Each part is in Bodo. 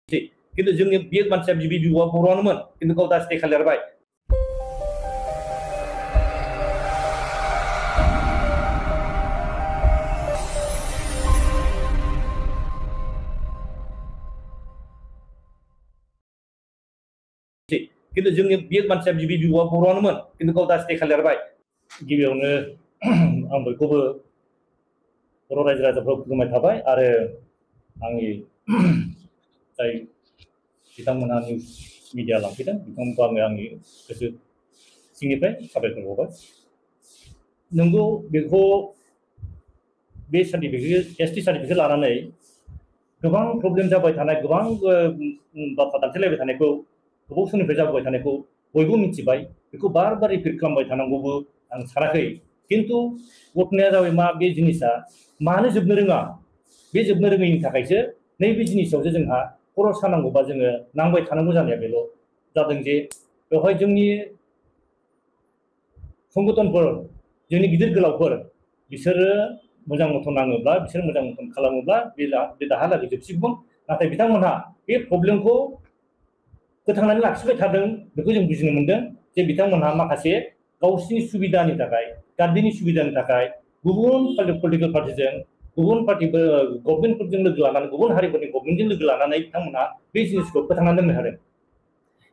किन्तु जोंनि बे मानसिया बिबौआ बर'आनोमोन किन्तु गाव दा स्टे खालामबाय किन्तु जोंनि बे मानसिया बिबौआ बर'आनोमोन किन्तु गाव दा स्टे खालामबाय गिबियावनो आं बयखौबो बर' रायजो राजाफोरखौ खुलुमनाय थाबाय आरो आंनि जाय बिथांमोनहा निउज मिडिया लांफैदों बिथांमोनखौ आङो आंनि गोसो सिंनिफ्राय साबायखर बावबाय नंगौ बेखौ बे सार्टिफिकेट एसटि सार्टिफिकेट लानानै गोबां प्रब्लेम जाबाय थानाय गोबां बाथ्रा दान्थेलायबाय थानायखौ गोबाव समनिफ्राय जाबोबाय थानायखौ बयबो मिथिबाय बेखौ बार बार रिपिट खालामबाय थानांगौबो आं सानाखै किन्तु घटनाया जाबाय मा बे जिनिसा मानो जोबनो रोङा बे जोबनो रोङैनि थाखायसो नैबे जिनिसावसो जोंहा खर' सानांगौबा जोङो नांबाय थानांगौ जानाया बेल' जादों जे बेवहाय जोंनि संगठनफोर जोंनि गिदिर गोलावफोर बिसोरो मोजां मथन नाङोब्ला बिसोर मोजां मथन खालामोब्ला बे दाहालागै जोबसिगौमोन नाथाय बिथांमोनहा बे प्रब्लेमखौ फोथांनानै लाखिबाय थादों बेखौ जों बुजिनो मोनदों जे बिथांमोनहा माखासे गावसिनि सुबिदानि थाखाय गार्डिनि सुबिदानि थाखाय गुबुन पलिटिकेल पार्टिजों गुबुन पार्टिफोर गभर्नमेन्टफोरजों लोगो लानानै गुबुन हारिफोरनि गभर्नमेन्टजों लोगो लानानै बिथांमोनहा बे जिनिसखौ फोथांनानै दोननो हादों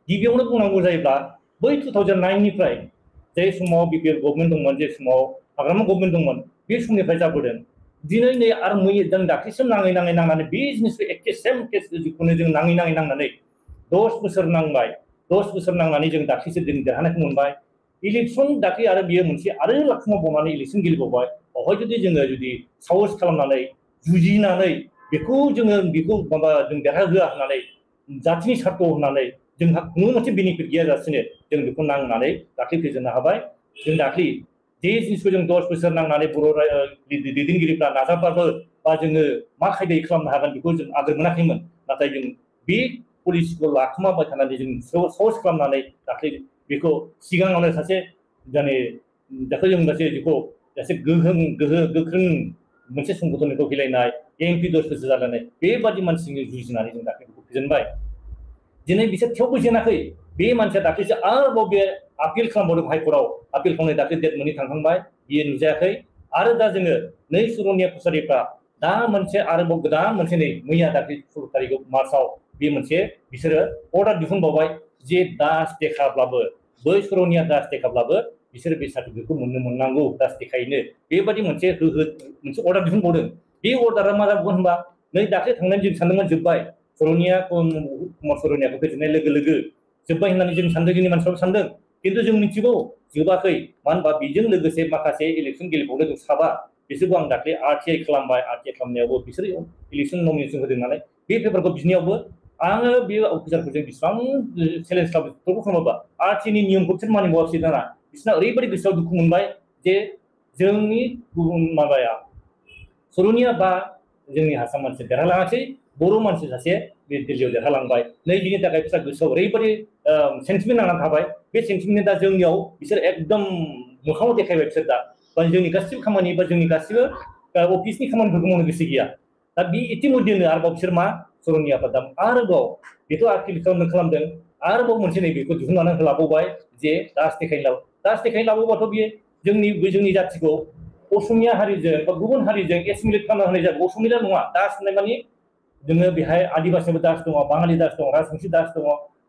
गिबियावनो बुंनांगौ जायोब्ला बै 2009निफ्राय जे समाव बिपिएल गभर्नमेन्ट दंमोन जे समाव हाग्रामा गभर्नमेन्ट दंमोन बे समनिफ्राय जाबोदों दिनै नै आरो जों दाख्लैसिम नांनानै बे जिनिसखौ एखे सेम केस जिखुनु जों नांनानै 10 बोसोर नांबाय 10 बोसोर नांनानै जों दाख्लैसो जों देरहानायखौ मोनबाय इलेक्शन दाख्लै आरो बियो मोनसे आरो लाखुमाबावनानै इलेक्शन गेलेबावबाय बेवहाय जुदि साहस खालामनानै जुजिनानै बेखौ माबा जों देरहाहोआ होननानै जातिनि सार्थ होननानै जोंहा खुनु मोनसे बेनिफिट गैयाजासिनो जों बेखौ नांनानै दाख्लै फेजेननो हाबाय जों दाख्लै जे जिनिसखौ जों 10 बोसोर नांनानै बर' दैदेनगिरिफ्रा नाजाबाबो बा जोङो मा खायदायै खालामनो हागोन बेखौ जों आगोर मोनाखैमोन नाथाय जों बे पलिसिखौ लाखुमाबाय थानानै जों साहस खालामनानै दाख्लै बेखौ सिगाङावनो सासे दाखौ जों सासे गोख्रों मोनसे संगठनखौ गेलेनाय एमपि 10 बोसोर जानानै बेबादि मानसिजों जुजिनानै जों दाख्लै बेखौ फेजेनबाय दिनै बिसोर थेवबो जेनाखै बे मानसिया दाख्लैसो आरोबाव बे आपिल खालामबावदों हाइकर्टआव आपिल खालामनाय दाख्लै डेट मोननै थांखांबाय बियो नुजायाखै आरो दा जोङो नै सुरनिया कसारिफ्रा दा मोनसे आरोबाव गोदान मोनसे नै मैया दाख्लै 16 तारिखआव मार्चआव बे मोनसे बिसोरो अर्डार दिहुनबावबाय जे दास देखाब्लाबो बै सुरनिया दास देखाब्लाबो बिसोर बे सार्टिफिकेटखौ मोननांगौ दास देखायनो बेबादि मोनसे अर्डार दिहुनबावदों बे अर्डारा मा जागोन होनबा नै दाख्लै थांनानै जों सानदोंमोन जोब्बाय कुमार सरनियाखौ फेजेननाय लोगो लोगो जोब्बाय होननानै जों सानदों जोंनि मानसिफ्राबो सानदों किन्तु जों मिथिगौ जोबाखै मानो होनबा बेजों लोगोसे माखासे इलेक्शन गेलेबावनो जों साबा बिसोरखौ आं दाख्लै आरटिआइ खालामबाय आरटिआइ खालामनायावबो बिसोर इलेक्शन नमिनेसन होदों नालाय बे पेपारखौ बिनायावबो आङो बे अफिसारखौ जों बेसेबां चेलेन्ज खालामोबा आरटिआइनि नियमखौ बिसोर मानिबावासै दाना बिसोरना ओरैबायदि गोसोआव दुखु मोनबाय जे जोंनि गुबुन माबाया सरनिया बा जोंनि हारसा मानसि देरहालाङासै बर' मानसि सासे बे दिल्लीयाव देरहालांबाय नै बिनि थाखाय बिसोर गोसोआव ओरैबायदि सेन्टिमेन्ट नांनानै थाबाय बे सेन्टिमेन्टआ जोंनियाव बिसोर एकदम मोखाङाव देखायबाय बिसोर दा जोंनि गासिबो खामानि बा जोंनि गासिबो अफिसनि खामानिफोरखौ मावनो गोसो गैया दा बे इतिमध्येनो आरोबाव बिसोर मा सरनियाफोर दा आरोबाव बेथ' आपिल खालामदों आरोबाव मोनसे नै बेखौ दिहुननानै लाबावबाय जे दास देखायनो लाबावबाथ' बियो जोंनि जाथिखौ असमिया हारिजों बा गुबुन हारिजों एसिमिलेट खालामना होनाय जाबाय असमिया नङा दास होननाय माने जोङो बेहाय आदिबासिबो दास दङ बाङालि दास दङ राजबंसि दास दङ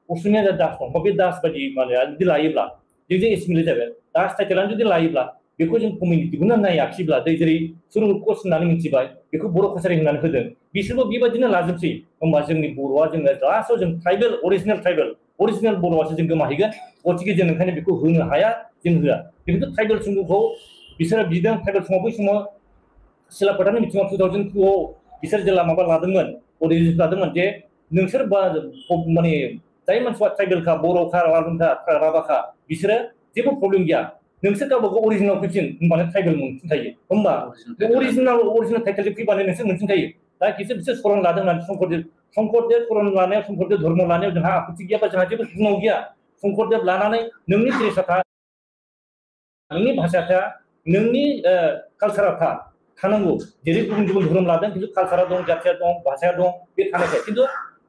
असमिया दास दं बे दास बायदि माने जुदि लायोब्ला जों एसिमिलेट जागोन दास टाइटेलानो जुदि लायोब्ला बेखौ जों कमिउनिटिखौनो नायाखिब्ला जेरै सुरुल कस होननानै मिथिबाय बेखौ बर' कसारि होननानै होदों बिसोरबो बेबायदिनो लाजोबसै होमबा जोंनि बर'आ जोङो लास्टआव जों ट्राइबेल अरिजिनेल बर'आसो जों गोमाहैगोन गतिके जों ओंखायनो बेखौ होनो हाया जों होआ खिन्थु ट्राइबेल सुबुंखौ बिसोरो बिदों ट्राइबेल समाव बै समाव सिलापथानि मिथिङाव 2002आव बिसोर जेला माबा लादोंमोन अडिअ लादोंमोन जे नोंसोर माने जाय मानसिया ट्राइबेलखा बर'खा राभाखा बिसोरो जेबो प्रब्लेम गैया नोंसोर गावबागाव अरिजिनेल फैफिन होनबानो ट्राइबेल मोनफिनखायो होमबा अरिजिनेल टाइटेल फैबानो नोंसोर मोनफिनखायो दा बिसोर सरन लादों होननानै शंकरदेव सरन लानायाव शंकरदेव धर्म लानायाव जोंहा आपत्ति गैया बा जोंहा जेबो बुंनाव गैया शंकरदेव लानानै नोंनि ड्रेसा था नोंनि भाषाया था नोंनि कालसारा थानांगौ जेरै गुबुन धोरोम लादों खिन्थु कालसारा दं जाथिया दं भाषाया दं बे थानायखाय खिन्थु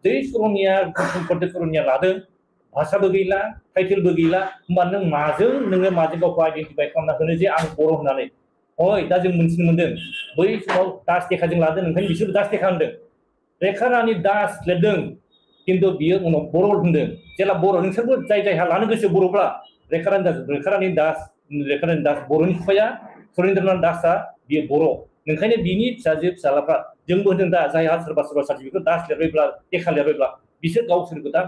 जै सरनिया सम्पदि सरनिया लादों भाषाबो गैला टाइटेलबो गैला होमबा नों माजों गावखौ आइडेन्टिफाइ खालामना होनो जे आं बर' होननानै हय दा जों मोनथिनो मोनदों बै समाव दास देखाजों लादों ओंखायनो बिसोर दास देखा होनदों रेखा रानि दास लिरदों किन्तु बियो उनाव बर' होनदों जेला बर' नोंसोरबो जायहा लानो गोसो बर'ब्ला रेखा रानि दास बर'नि बिफाया सुरेन्द्रनाथ दासआ बियो बर' ओंखायनो बिनि फिसालाफ्रा जोंबो होनदों दा जायहा सोरबा सार्टिफिकेट दास लिरबायब्ला देखा लिरबायब्ला बिसोर गावसोरखौ दा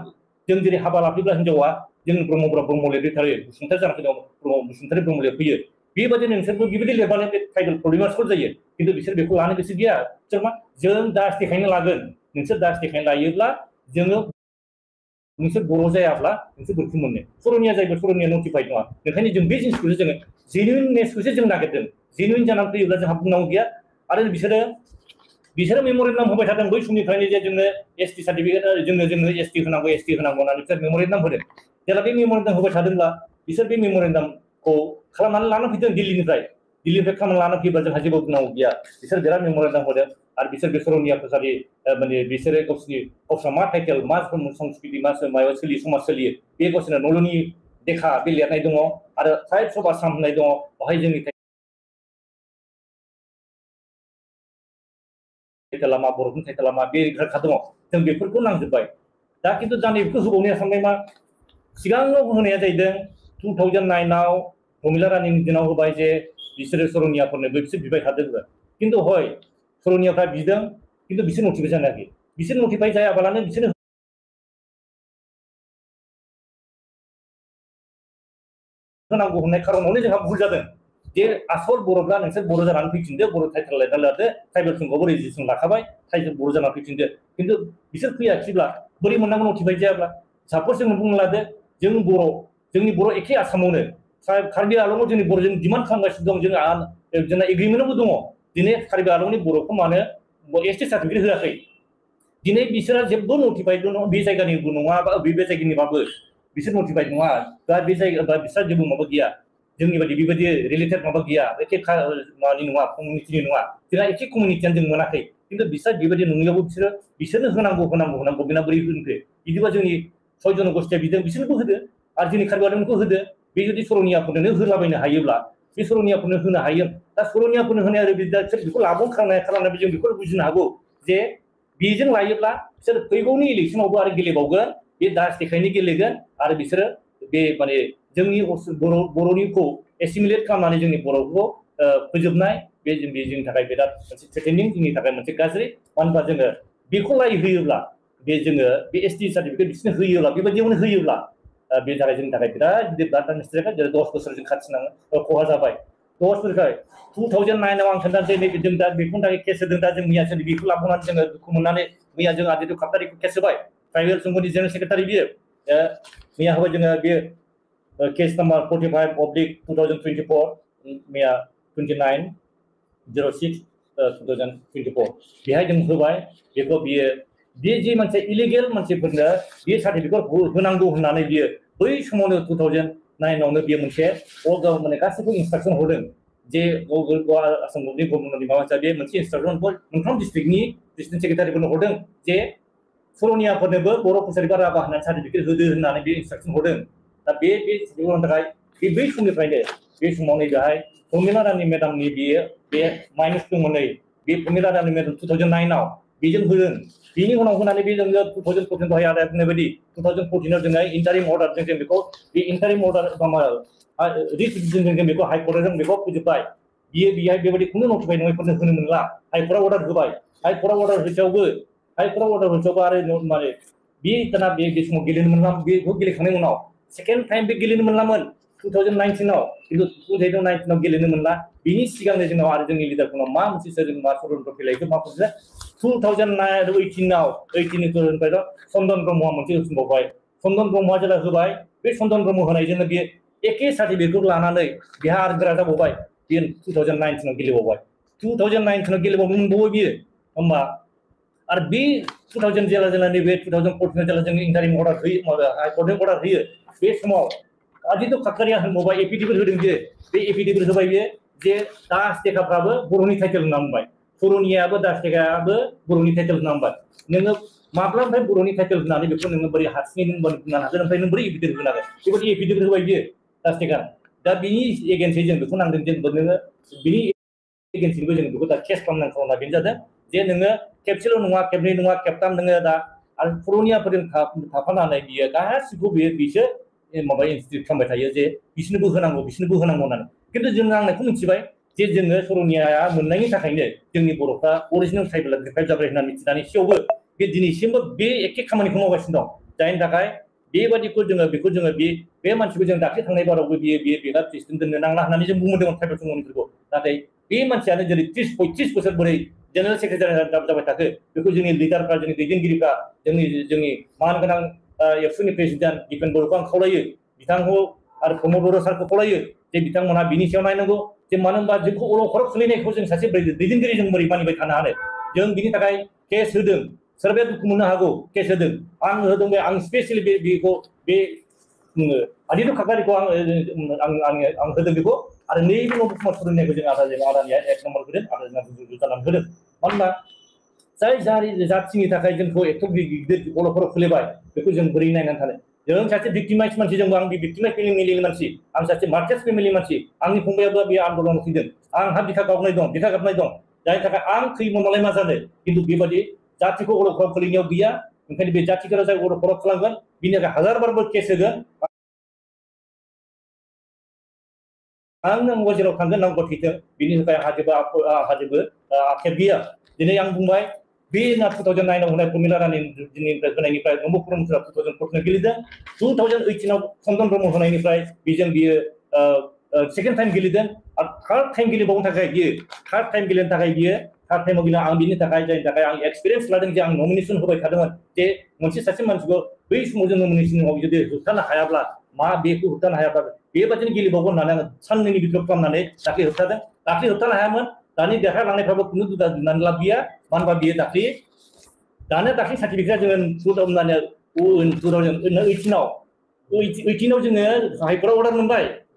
जों जेरै हाबा लाफैब्ला हिनजावा जों ब्रह्म लिरफैथारो बसुमतारी जानानै दं बसुमतारी ब्रह्म लिरफैयो बेबायदि नोंसोरबो बेबायदि लिरबानो बे टाइटेल प्रब्लेमा सल्भ जायो किन्तु बिसोर बेखौ लानो गोसो गैया बिसोर मा जों दास देखायनो लागोन नोंसोर दास देखायनो लायोब्ला जोङो नोंसोर बर' जायाब्ला नोंसोर बोरैथो मोननो सरनिया जायोब्ला सरनिया नटिफाइड नङा ओंखायनो जों बे जिनिसखौसो जोङो जेनुइननेसखौसो जों नागिरदों जेनुइन जानानै फैयोब्ला जोंहा बुंनांगौ गैया आरो बिसोरो मेम'रेन्डाम होबाय थादों बै समनिफ्रायनो जे जोंनो एसटि सार्टिफिकेट जोंनो एसटि होनांगौ होननानै बिसोर मेम'रेन्डाम होदों जेला बे मेम'रेन्डाम होबाय थादोंब्ला बिसोर बे मेम'रेन्डामखौ खालामनानै लाना फैदों दिल्लीनिफ्राय खालामनानै लाना फैयोब्ला जोंहा जेबो बुंनांगौ गैया बिसोर बिराद मेम'रेन्डाम होदों आरो बिसोर बे सरनिया कसारि माने बिसोरो गावसोरना मा टाइटेल मा संस्कृति मा माबा सोलियो समाज सोलियो बे गावसोरना नलनि देखा बे लिरनाय दङ आरो ट्राइब्स अफ आसाम होननाय दङ बेवहाय जोंनि टाइटेला मा बर'फोरनि टाइटेला मा बे रोखा दङ जों बेफोरखौ नांजोबबाय दा खिन्थु दा नैबेखौ होबावनाया सानबाय मा सिगाङाव होनाया जाहैदों 2009आव प्रमिला रानीनि दिनाव होबाय जे बिसोरो सरनियाफोरनोबो बिसोर बिबाय थादों किन्तु हय सरनियाफ्रा बिदों किन्तु बिसोर नटिफाइ जायाखै बिसोर नटिफाइ जायाबालानो बिसोर होनांगौ होननाय खारनावनो जोंहा भुल जादों जे आसल बर'ब्ला नोंसोर बर' जानानै फैफिनदो बर' टाइटेल लायना लादो ट्राइबेल थुनखौबो रेजिस्ट्रेसन लाखाबाय टाइटेल बर' जानानै फैफिनदो किन्तु बिसोर फैयाखैब्ला बोरै मोननांगौ नटिफाइ जायाब्ला साप'ज जों बुंना लादो जों बर' जोंनि बर' एखे आसामावनो कार्बि आंलंआव जोंनि बर'जों डिमान्ड खालामगासिनो दं जोंना एग्रिमेन्टआवबो दङ दिनै कार्बि आंलंनि बर'खौ मानो एसटि सार्टिफिकेट होआखै दिनै बिसोरा जेबो नटिफाइड बे जायगानिबो नङा बा बे जायगानिबाबो बिसोर नटिफाइड नङा दा बे जायगा बा बिसोर जेबो माबा गैया जोंनि बायदि बेबायदि रिलेटेड माबा गैया एखे माबानि नङा कमिउनिटिनि नङा जोंहा एखे कमिउनिटियानो जों मोनाखै किन्तु बिसोर बेबायदि नङैयावबो बिसोरनो होनांगौ बिना बोरै होनखो बिदिबा जोंनि 6 जनगोष्ठीया बिदों बिसोरनोबो होदो आरो जोंनि कार्बि आंलंखौ होदो बे जुदि सरनियाफोरनो होलाबायनो हायोब्ला बे सरनियाफोरनो होनो हायो दा सरनियाफोरनो होनाया ओरैबायदि बेखौ लाबोन खालामनाय जों बेखौ बुजिनो हागौ जे बेजों लायोब्ला बिसोर फैगौनि इलेक्सनावबो आरो गेलेबावगोन बे दास देखायनो गेलेगोन आरो बिसोरो बे माने जोंनि बर'निखौ एसिमिलेट खालामनानै जोंनि बर'खौ फोजोबनाय बे जोंनि थाखाय बिराद मोनसे थ्रेटेनिं जोंनि थाखाय मोनसे गाज्रि मानो होनबा जोङो बेखौ होयोब्ला बे जोङो बे एसटि सार्टिफिकेट बिसोरनो होयोब्ला बेबायदियावनो होयोब्ला बे थाखाय जोंनि थाखाय बिराद गिदिर बाथ्रा मिस्टेक जेरै 10 बोसोर जों खाथिनाङो खहा जाबाय 10 बोसोर 2009आव आं खोन्थानोसै नैबे जों दा बेखौनि थाखाय केस होदों दा जों मैया जों बेखौ लाबोनानै जोङो दुखु मोननानै मैया जों आदित्य खापटारिखौ केस होबाय ट्राइबेल संघनि जेनेरेल सेक्रेटारि बियो मैया होबाय जोङो बे केस नाम्बार 45/2024 मैया 29/06/2024 बेहाय जों होबाय बेखौ बियो बे जे मोनसे इलिगेल मानसिफोरनो बे सार्टिफिकेट होनांगौ होननानै बियो बै समावनो 2009आवनो बियो मोनसे माने गासैबो इन्सट्राक्सन हरदों जे आसाम गभर्नमेन्टनि माबा मोनसे बे मोनसे इन्सट्राक्सन मोनफ्रोम डिस्ट्रिक्टनि डिस्ट्रिक्ट सेक्रेटारिफोरनो हरदों जे सरनियाफोरनोबो बर' कसारि बा राभा होननानै सार्टिफिकेट होदो होननानै बे इन्सट्राक्सन हरदों दा बे सार्टिफिकेटनि थाखाय बै समनिफ्रायनो बे समाव नै बेहाय प्रमिला रानी मेडामनि बियो बे माइनास दंमोन नै बे प्रमिला रानी मेडाम 2009आव बेजों होदों बेनि उनाव होनानै बे जोङो 2014 दहाय आदा बुंनाय बायदि 2014आव जोङो इन्टारिम अर्डारजों जों बेखौ बे इन्टारिम अर्डार रिसिजनजों जों बेखौ हाइकर्टआव जों बेखौ फोजोबबाय बियो बेहाय बेबायदि खुनु नटिफाइड नङैफोरनो होनो मोनला हाइकर्टआव अर्डार होबाय हाइकर्टआव अर्डार होसेयावबो आरो माने बे दाना बे समाव गेलेनो मोनला बेखौ गेलेखांनायनि उनाव सेकेन्ड टाइम बे गेलेनो मोनलामोन 2019आव किन्तु 2019आव गेलेनो मोनला बिनि सिगांनो जोंनाव आरो जोंनि लिडारफोरनाव मा मोनसे जों मा षड्यन्त्र फैलायखो मा मोनसे 2018निफ्राय चन्दन ब्रह्मआ मोनसे होफिनबावबाय चन्दन ब्रह्मआ जेला होबाय बे चन्दन ब्रह्म होनायजोंनो बेयो एखे सार्टिफिकेटखौ लानानै बेहा आरो गोरा जाबावबाय बेयो 2019आव गेलेबावबाय 2019आव गेलेबावनो मोनबावबाय बियो होमबा आरो बे 2000 जेला नैबे 2014 जेला जों इन्टारिम अर्डार होयो हाइकर्टनि अर्डार होयो बे समाव आदित्य खापटारिया होनबावबाय एफिडेभिट होदों बियो बे एफिडेभिट होबाय बियो जे दास देखाफ्राबो बर'नि टाइटेल होनना बुंबाय सरनियाबो दास देखायाबो बर'नि टाइटेल होनना बुंबाय नोङो माब्लानिफ्राय बर'नि टाइटेल होनानै बेखौ नोङो बोरै हारसिङै नों बुंनो हागोन ओमफ्राय नों बोरै एफिडेभिट होनो हागोन बेबायदि एफिडेभिट होबाय बियो राजनिकान दा बिनि एगेन्स्टै जों बेखौ नांगोन जेनेबा नोङो बिनि एगेन्स्टैबो जों बेखौ दा केस खालामनांगौ बेनो जादों जे नोङो खेबसेल' नङा खेबनै नङा खेबथाम नोङो दा आरो पुरनियाफोरजों थाफानानै बियो गासिबो बिसो माबा इनस्टिटिउट खालामबाय थायो जे बिसोरनोबो होनांगौ होननानै खिन्थु जों आंनायखौ मिथिबाय जे जोङो सरनियाया मोननायनि थाखायनो जोंनि बर'फ्रा अरिजिनेल ट्राइबेल डिफाइभ जाबाय होनना मिथिनानै एसेयावबो बे दिनैसिमबो बे एखे खामानिखौ मावगासिनो दं जायनि थाखाय बेबादिखौ जोङो बेखौ जोङो बे मानसिखौ जों दाख्लै थांनाय बारावबो बेहा प्रेसिडेन्ट दोननो नांला होननानै जों बुंदोंमोन ट्राइबेल कमिउनिटिखौ नाथाय बे मानसियानो जेरै 30-35 बोसोर बोरै जेनेरेल सेक्रेटारि जाबाय थाखो बेखौ जोंनि लिडारफ्रा जोंनि दैदेनगिरिफ्रा जोंनि मानगोनां एबसुनि प्रेसिडेन्ट दिपेन बर'खौ आं खावलायो बिथांखौ आरो प्रमद बर' सारखौ खावलायो जे बिथांमोना बिनि सायाव नायनांगौ जे मानो होनबा जोंखौ अलखदाव खोलैनायखौ जों सासे दैदेनगिरि जों बोरै मानिबाय थानो हानो जों बिनि थाखाय केस होदों सोरबाया दुखु मोननो हागौ केस होदों आं होदों आं स्पेसियेलि बेखौ बे आदित्य खाख्लारिखौ आं होदों बेखौ आरो नैबे नबकुमार सरनियाखौ जों आदानिया 1 नम्बर होदों आरो जानानै होदों मानोना जाय जाथिनि थाखाय जोंखौ एथ' गिदिर अलखदाव खोलैबाय बेखौ जों बोरै नायनानै थानो जों सासे भिक्टिमाइज मानसि जोंबो आं भिक्टिमाइज फेमिलिनि मानसि आं सासे मार्टियार्स फेमिलि मानसि आंनि फंबायाबो बे आन्दलनाव फैदों आंहा बिखा गाबनाय दं जायनि थाखाय आं खैमोनलाय मा जानो खिन्थु बेबायदि जातिखौ अलखदाव खोलैनायाव गैया ओंखायनो बे जातिखौ जाय अलखदाव खालामगोन बिनि थाखाय हाजारबारबो केस होगोन आं नांगौ जेराव थांगोन नांगौ थैथों बिनि थाखाय आंहा जेबो आक्षेप गैया दिनै आं बुंबाय बे 2009 आव होनाय प्रमिला रानी दिननिफ्राय होनायनिफ्राय नम्बकुमार 2014 गेलेदों 2018 आव चन्दन ब्रह्म होनायनिफ्राय बियो सेकेन्ड टाइम गेलेदों आरो थार्ड टाइम गेलेबावनो थाखाय थार्ड टाइम गेलेनो थाखाय थार्ड टाइमाव गेलेनो आं बिनि थाखाय जायनि थाखाय आं एक्सपिरियेन्स लादों जे आं नमिनेसन होबाय थादोंमोन जे मोनसे सासे मानसिखौ बै समाव जों नमिनेसनाव जुदि होबथानो हायाब्ला बेखौ होबथानो हायाब्ला बेबादिनो गेलेबावगोन होननानै आं साननैनि बिथोराव खालामनानै दाख्लै होबथादों दाख्लै होबथानो हायामोन दानि देरहालांनायफ्राबो खुनु दुदा दुनानै लाब गैया मानो होनबा बियो दाख्लै सार्टिफिकेटआ जोङो 2018 आव जोङो हाइकर्टआव अर्डार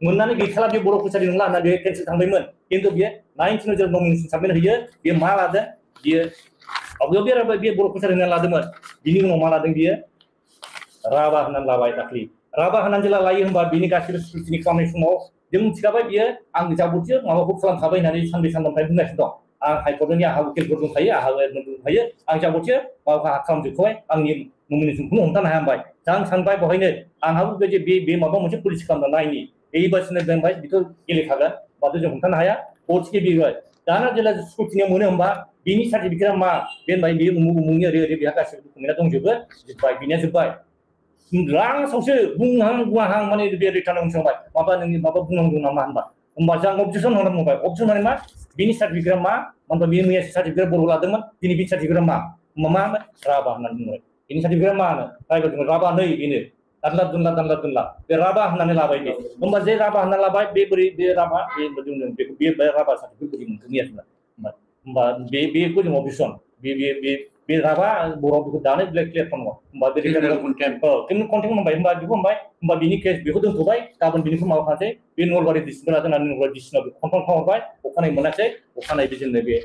मोननानै गैखाला बे बर' कसारि नंला होनना बे केन्सेल थांबायमोन खिन्थु बियो 19 आव जों नमिनेसन साबमिट होयो बियो मा लादों बियो आवगायाव बे बर' कसारि होनना लादोंमोन बिनि उनाव मा लादों बियो राभा होननानै लाबाय दाख्लै राभा होननानै जेला लायो होनबा बिनि गासिबो स्क्रुटिनि खालामनाय समाव जों मिथिखाबाय बियो आं जाबोथियो माबाखौ खालामखाबाय होननानै सानब्रै सानथामनिफ्राय बुंगासिनो दं आं हाइकर्टनि आंहा उकिलफोर दंखायो आंहा दंखायो आं जाबोथियो माबाखौ खालामजोबखाबाय आंनि नमिनेसनखौनो हमथानो हाया होनबाय दा आं सानबाय बेवहायनो आंहाबो बे माबा मोनसे पलिसि खालामना नायनि बेबासिनो दोनबाय बेथ' गेलेखागोन होमबाथ' जों हमथानो हाया कर्टसके बिबाय दाना जेला स्क्रुटिनियाव मोनो होनबा बिनि सार्टिफिकेटआ मा बे होनबाय बे उमुगनि ओरै बेहा गासिबो डकुमेन्टआ दंजोबो जोब्बाय बिनिया जोब्बाय लास्टआवसो बुंहां माने बे रिटार्न उनसंबाय नोंनि बुंनांगौ नामा होनबा जों अबजेक्सन होनानै बुंबाय अबजेक्सन माने मा बिनि सार्टिफिकेटआ मा होनबा बे मैया सार्टिफिकेट बर' लादोंमोन दिनै बे सार्टिफिकेटआ मा राभा होननानै बुंबाय बिनि सार्टिफिकेटआ मा होनो राभा नै बेनो दानला बे राभा होननानै लाबाय बे होनबा जे राभा होनना लाबाय बे बोरै बे राभा बे राभा सार्टिफिकेट बोरै मोनखोनि आरोना होनबा बेखौ जों अबजेक्सन बे राभा बर'आव बेखौ दानो क्लियार खालामो होनबा बे कन्टेम्प होनबाय होनबा बेखौ होनबा बिनि केस बेखौ दोनथ'बाय गाबोन बिनिखौ माबाखासै बे नलबारि डिस्ट्रिक्टखौ लादोंनानै नलबारि डिस्ट्रिक्टआव बेखौ कन्फार्म खालामबाय अखानायै मोनासै अखानायै जोंनो बे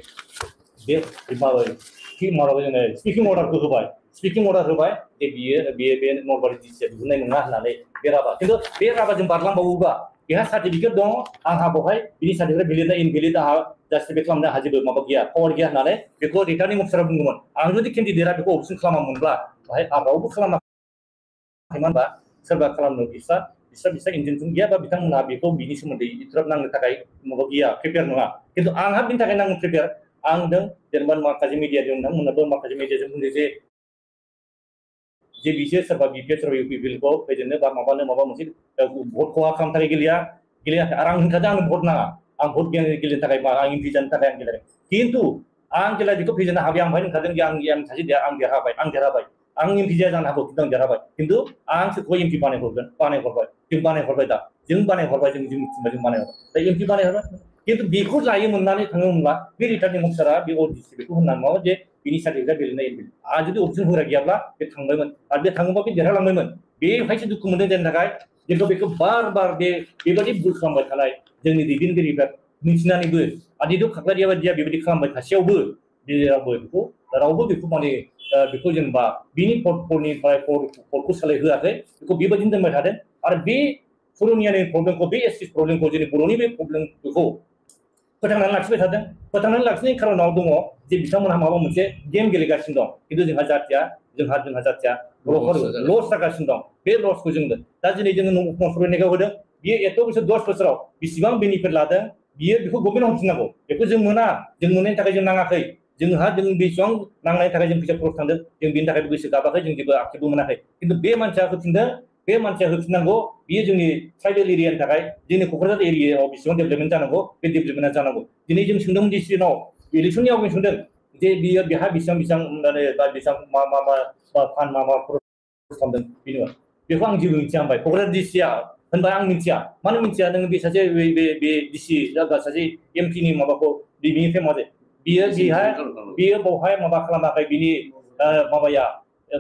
माबाखौ जोङो स्पिकिं अर्डारखौ होबाय स्पिकिं अर्डार होबाय जे बियो बे नलबारि डिस्ट्रिक्टआ दिहुननाय नङा होननानै बे राभा खिन्थु बे राभाजों बारलांबावोबा बेहा सार्टिफिकेट दं आंहा बेवहाय बिनि सार्टिफिकेट भेलिड ना इनभेलिड आंहा जास्टिफाइ खालामनो हाजोबो माबा गैया पावार गैया होननानै बेखौ रिटार्निं अफिसारा बुंदोंमोन आं जुदि केन्डिडेटआ बेखौ अबजेक्सन खालामामोनब्ला बेहाय रावबो खालामाखैमोन होनबा सोरबा खालामनो बिस्रा इन्टेनसन गैया बा बिथांमोनहा बेखौ बिनि सोमोन्दै इथराब नांनो थाखाय माबा गैया प्रिपेयार नङा खिन्थु आंहा बिनि थाखाय नांगौ प्रिपेयार आं होनदों जेनेबा माखासे मिडियाजों नोंथांमोनाबो माखासे मिडियाजों बुंदों जे बिसोर सोरबा बिपिएफ सोरबा इउपि बिलखौ फेजेननो बा माबा मोनसे भट खहा खालामनो थाखाय गेलेयाखै आरो आं होनखादों आंनो भट नाङा आं भट गेलेनो थाखाय आं एमपि जानो थाखाय आं गेलेदों खिन्थु आं जेला बेखौ फेजेननो हाबाय आं बेहाय होनखादों जे आं सासे आं देरहाबाय आं एमपि जाया जानो हागौ खिन्थु आं देरहाबाय खिन्थु आं सोरखौ एमपि बानायहरबाय जों बानायहरबाय दा जों बानायहरबाय जों मिथिबाय जों बानायहरबाय दा एमपि बानायहरबाय खिन्थु बेखौ लायो मोननानै थाङोमोनब्ला बे रिटार्निं अफिसारा बे अडिसि बेखौ होननानै माबा जे बिनि सार्टिफिकेट गेलेनाय आरो जुदि अबजेक्सन होग्रा गैयाब्ला बे थांबायमोन आरो बे थाङोबा बे देरहालांबायमोन बेवहायसो दुखु मोनदों जायनि थाखाय जोंखौ बेखौ बार बेबायदि भुल खालामबाय थानाय जोंनि दैदेनगिरिफ्रा मिथिनानैबो आदित्य खाख्लारिया बायदिया बेबायदि खालामबाय थासेयावबो रावबो बेखौ माने बेखौ जेनेबा बिनि पर्टफोरनिफ्राय पर्टखौ सालायहोआखै बेखौ बेबायदिनो दोनबाय थादों आरो बे पुरुनियानि प्रब्लेमखौ बे एसटिस प्रब्लेमखौ जोंनि बर'नि बे प्रब्लेमखौ फोथांनानै लाखिबाय थादों फोथांनानै लाखिनायनि खारनाव दङ जे बिथांमोनहा माबा मोनसे गेम गेलेगासिनो दं खिन्थु जोंहा जाथिया लस जागासिनो दं बे लसखौ जों दा दिनै जोङो मसरनायखौ होदों बियो एथ' बोसोर 10 बोसोराव बेसेबां बेनिफिट लादों बियो बेखौ गभर्नमेन्टआव हरफिननांगौ बेखौ जों मोना जों मोननायनि थाखाय जों नाङाखै जोंहा जों बेसेबां नांनायनि थाखाय जों फैसा खरस थांदों जों बेनि थाखाय गोसो गाबाखै जों जेबो आक्षेपबो मोनाखै खिन्थु बे मानसिया होफिनदों बे मानसिया होफिननांगौ बियो जोंनि ट्राइबेल एरियानि थाखाय जोंनि क'क्राझार एरियायाव बेसेबां डेभेलपमेन्ट जानांगौ बे डेभेलपमेन्टआ जानांगौ दिनै जों सोंदोंमोन डिसिजनाव इलेक्सननि आवगाय सोंदों जे बियो बेहा बेसेबां बा बेसेबां मा फान्ड मा खरस खालामदों बेनो बेखौ आं जेबो मिथिया होनबाय क'क्राझार डिसिया होनबा आं मिथिया मानो मिथिया नोङो बे सासे बे डिसि सासे एमपिनि माबाखौ बिनिफ्राय माबा बियो बावहाय माबा खालामाखै बिनि माबाया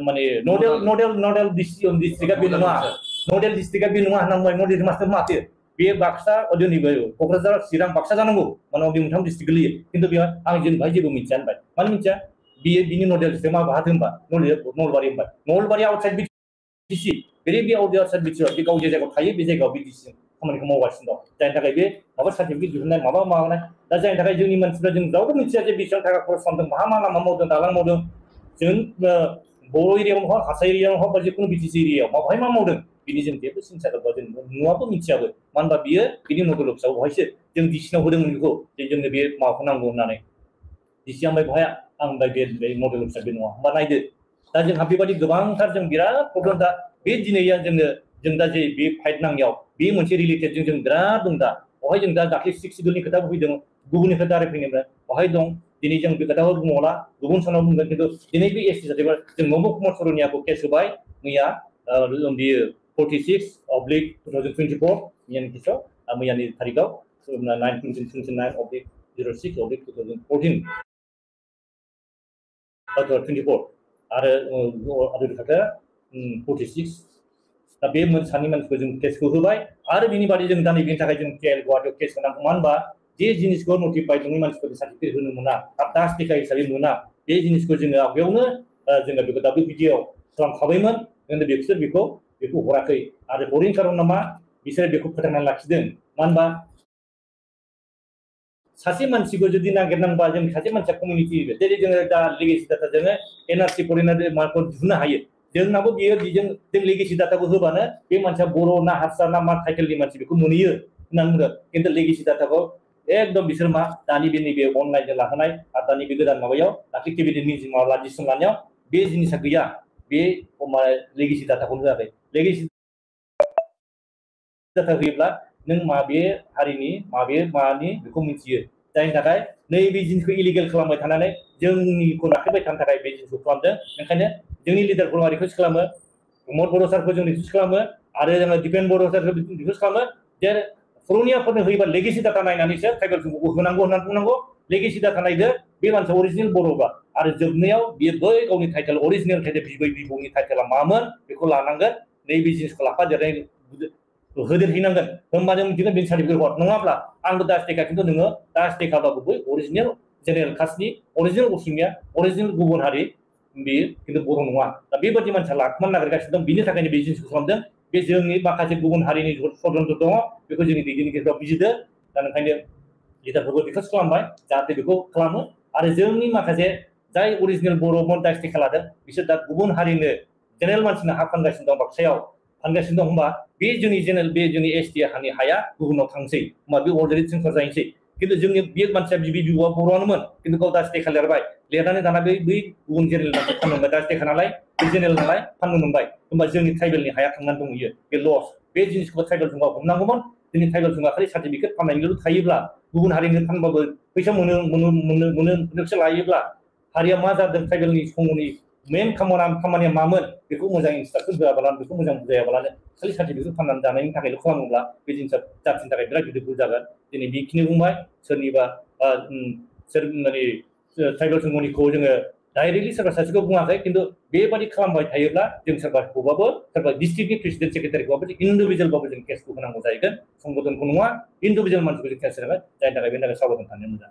माने नडेल डिस्ट्रिक्टआ बे नङा नडेल डिस्ट्रिक्टआ बे नङा होनना बुंबाय नडेल मास्टार माथो बे बाक्सा जोंनिबो क'क्राझार चिरां बाक्सा जानांगौ मानोना बे मोनथाम डिस्ट्रिक्ट गोलैयो खिन्थु बेवहाय आं जेनेबा जेबो मिथिया होनबाय मानो मिथिया बियो बिनि नडेल डिस्ट्रिक्ट मा बाहाथो होनबा नलबारि होनबाय नलबारि आउटसाइड बिटिसि बे आउटसाइड बिटिसि बे गाव जे जायगायाव थायो बे जायगायाव बिटिसि खामानिखौ मावगासिनो दं जायनि थाखाय बे माबा सार्टिफिकेट दिहुननाय माबा माबानाय दा जायनि थाखाय जोंनि मानसिफ्रा जों रावबो मिथिया जे बेसेबां थाखा खरस खालामदों मा लामा मावदों दालां मावदों जों बर' एरियायाव हक हारसा एरियायाव हक बा जिखुनु बिटिसि एरियायाव माबोरै मा मावदों बिनि जों जेबो सिन्था गैया जों नुवाबो मिथियाबो मानो होनबा बियो बिनि नडेल अफिसाव बहायसो जों डिसिनाव होदोंमोन बेखौ जे जोंनो बे माबाखौ नांगौ होननानै डिसि ओमफ्राय बहाय आं बे नडेल अफिसार बे नङा होमबा नायदो दा जोंहा बेबायदि गोबांथार जों बिराद प्रब्लेम दा बे दिनैया जों दा जे बे फाइट नांनायाव बे मोनसे रिलेटेड जों बिराद दं दा बहाय जों दा दाख्लै 6 सिडुलनि खोथा फैदों गुबुननिफ्राय दाराय फैनायनिफ्राय बहाय दं दिनै जों बे खोथाखौ बुङोब्ला गुबुन सानाव बुंगोन खिन्थु दिनै बे एसटि जातिफ्रा जों नम्बर कुमार सरनियाखौ केस होबाय मैया बियो 46/2024 मैयानि केसाव मैयानि तारिखआव 9/29/06/2014 24 आरो खोथा 46 दा बे सानै मानसिखौ जों केसखौ होबाय आरो बिनि बादै जों दा नैबेनि थाखाय जों गुवाहाटियाव केस होनांगौ मानो होनबा जे जिनिसखौ नटिफाइड नङि मानसिफोरनो सार्टिफिकेट होनो मोना दास टेका हिसाबै मोना बे जिनिसखौ जोङो आवगायावनो जोङो बेखौ WPDआव खालामखाबायमोन खिन्थु बिसोर बेखौ हराखै आरो हरैनि खारना मा बिसोर बेखौ फोथांनानै लाखिदों मानो होनबा सासे मानसिखौ जुदि नागिरनांबा जों सासे मानसिया कमिउनिटि जेरै जोङो दा लेगेसि डाटा जोङो एनआरसि फरायनानै माखौ दिहुननो हायो जोंनाबो बियो जों लेगेसि डाटाखौ होबानो बे मानसिया बर' ना हारसा ना मा टाइटेलनि मानसि बेखौ मोनहैयो होननानै बुंदों खिन्थु लेगेसि डाटाखौ एकदम बिसोर मा दानि बे नैबे अनलाइनजों लाहोनाय आरो दानि बे गोदान माबायाव दाख्लै केबिनेट मिटिं डिसिसन लानायाव बे जिनिसा गैया बे लेगेसि डाटाखौनो होआखै लेगेसि डाटा होयोब्ला नों माबे हारिनि माबे मानि बेखौ मिथियो जायनि थाखाय नैबे जिनिसखौ इलिगेल खालामबाय थानानै जोंनिखौ लाखिबाय थानो थाखाय बे जिनिसखौ खालामदों ओंखायनो जोंनि लिडारफोरा रिकुवेस्ट खालामो प्रमद बर' सारखौ जों रिकुवेस्ट खालामो आरो जोङो दिपेन बर' सारखौ रिकुवेस्ट खालामो जे पुरुनियाफोरनो होयोबा लेगेसि डाटा नायनानैसो ट्राइबेल सुबुंखौ होनांगौ होननानै बुंनांगौ लेगेसि डाटा नायदो बे मानसिया अरिजिनेल बर'बा आरो जोबनायाव बियो बै गावनि टाइटेल अरिजिनेल टाइटेल बिबै बिबौनि टाइटेला मामोन बेखौ लानांगोन नैबे जिनिसखौ लाफादेरनाय होदेरहैनांगोन होमबानो मिथिगोन बेनि सार्टिफिकेट हर नङाब्ला आंबो दास टेका खिन्थु नोङो दास टेकाबाबो बै अरिजिनेल जेनेरेल कास्टनि अरिजिनेल असमिया अरिजिनेल गुबुन हारि बेयो खिन्थु बर' नङा दा बेबायदि मानसिया लाखुमानो नागिरगासिनो दं बिनि थाखायनो बे जिनिसखौ खालामदों बे जोंनि माखासे गुबुन हारिनि षड्यन्त्र दङ बेखौ जोंनि दैदेनगिरिफ्रा बुजिदो दा ओंखायनो लिडारफोरखौ रिकुवेस्ट खालामबाय जाहाथे बेखौ खालामो आरो जोंनि माखासे जाय अरिजिनेल बर'मोन दास टेका लादों बिसोर दा गुबुन हारिनो जेनेरेल मानसिनो हा फानगासिनो दं बाक्सायाव फानगासिनो दं होनबा बे जोंनि जेनेरेल बे जोंनि एसटि हानि हाया गुबुनाव थांसै होनबा बे अलरेडि ट्रेन्सफार जाहैसै खिन्थु जोंनि बे मानसिया बिबै बिबौआ बर'आनोमोन खिन्थु गाव दास टेका लिरबाय लिरनानै दाना बै गुबुन जेनेरेल मानसिया फाननो मोनबाय दास टेका नालाय बे जेनेरेल नालाय फाननो मोनबाय होनबा जोंनि ट्राइबेलनि हाया थांनानै दंहैयो बे लस बे जिनिसखौ ट्राइबेल सुबुङा हमनांगौमोन जोंनि ट्राइबेल सुबुङा खालि सार्टिफिकेट फाननायनिल' थायोब्ला गुबुन हारिनो फानबाबो फैसा मोनोसो लायोब्ला हारिया मा जादों ट्राइबेलनि समनि मेन खामानिया मामोन बेखौ मोजां इन्सट्राक्सन होआबालानो बेखौ मोजां बुजायाबालानो खालि सार्टिफिकेट फाननानै जानायनि थाखायल' खालामोब्ला बे जिनिसा जाथिनि थाखाय बिराद गिदिर भुल जागोन दिनै बेखिनि बुंबाय सोरनिबा माने ट्राइबेल सुबुंनिखौ जोङो डाइरेक्टलि सोरबा सासेखौ बुङाखै खिन्थु बेबादि खालामबाय थायोब्ला जों सोरबा डिस्ट्रिक्टनि प्रेसिडेन्ट सेक्रेटारिखौबाबो इन्डिभिजुवेलबाबो जों केसखौ होनांगौ जाहैगोन संगठनखौ नङा इन्डिभिजुवेल मानसिखौ जों केस होनांगोन जायनि थाखाय बेनि थाखाय साबधान थानो मोजां